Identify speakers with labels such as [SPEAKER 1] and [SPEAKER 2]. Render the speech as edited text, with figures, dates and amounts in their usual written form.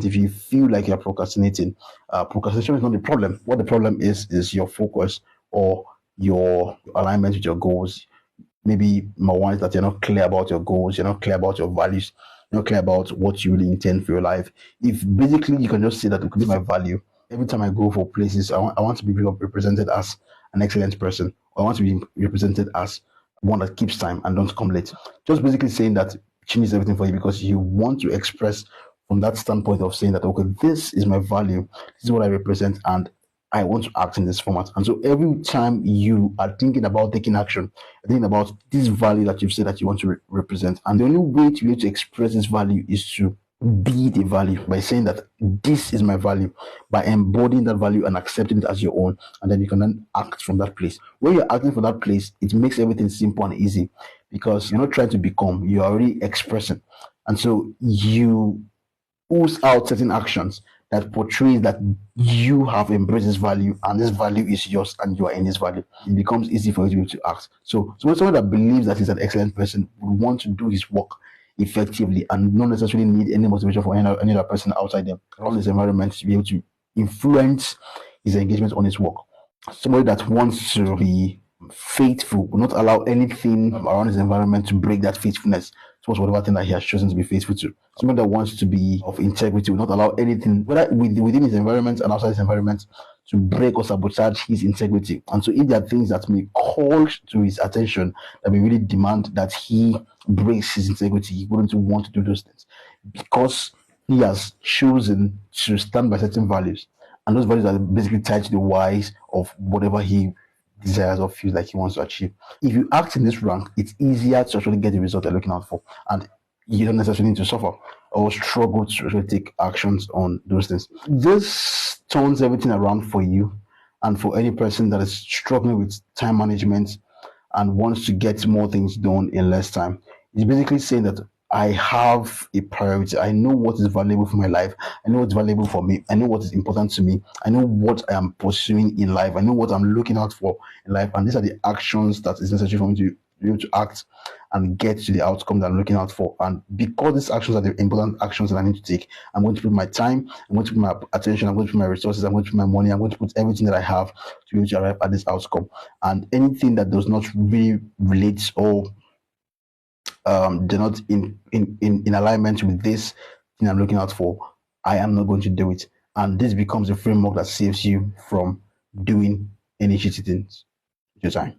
[SPEAKER 1] if you feel like you're procrastinating, procrastination is not the problem. What the problem is your focus or your alignment with your goals. Maybe number one is that you're not clear about your goals, you're not clear about your values, you're not clear about what you really intend for your life. If basically you can just say that, okay, this is my value. Every time I go for places, I want to be represented as an excellent person, or I want to be represented as one that keeps time and don't come late. Just basically saying that changes everything for you, because you want to express from that standpoint of saying that, okay, this is my value, this is what I represent, and I want to act in this format. And so every time you are thinking about taking action, thinking about this value that you've said that you want to represent, and the only way to be able to express this value is to be the value by saying that this is my value, by embodying that value and accepting it as your own, and then you can then act from that place. When you're acting from that place, it makes everything simple and easy, because you're not trying to become, you're already expressing. And so you ooze out certain actions that portrays that you have embraced this value, and this value is yours, and you are in this value. It becomes easy for you to be able to act. So someone that believes that he's an excellent person would want to do his work effectively and not necessarily need any motivation from any other person outside them around his environment to be able to influence his engagement on his work. Somebody that wants to be faithful will not allow anything around his environment to break that faithfulness towards whatever thing that he has chosen to be faithful to. Somebody that wants to be of integrity will not allow anything, whether within his environment and outside his environment, to break or sabotage his integrity. And so if there are things that may call to his attention that may really demand that he breaks his integrity, he wouldn't want to do those things, because he has chosen to stand by certain values. And those values are basically tied to the whys of whatever he desires or feels like he wants to achieve. If you act in this rank, it's easier to actually get the result you're looking out for, and you don't necessarily need to suffer or struggle to actually take actions on those things. This turns everything around for you, and for any person that is struggling with time management and wants to get more things done in less time. It's basically saying that I have a priority. I know what is valuable for my life. I know what's valuable for me. I know what is important to me. I know what I am pursuing in life. I know what I'm looking out for in life. And these are the actions that is necessary for me to be able to act and get to the outcome that I'm looking out for. And because these actions are the important actions that I need to take, I'm going to put my time, I'm going to put my attention, I'm going to put my resources, I'm going to put my money, I'm going to put everything that I have to be able to arrive at this outcome. And anything that does not really relate or they're not in alignment with this thing I'm looking out for, I am not going to do it. And this becomes a framework that saves you from doing any shitty things with your time.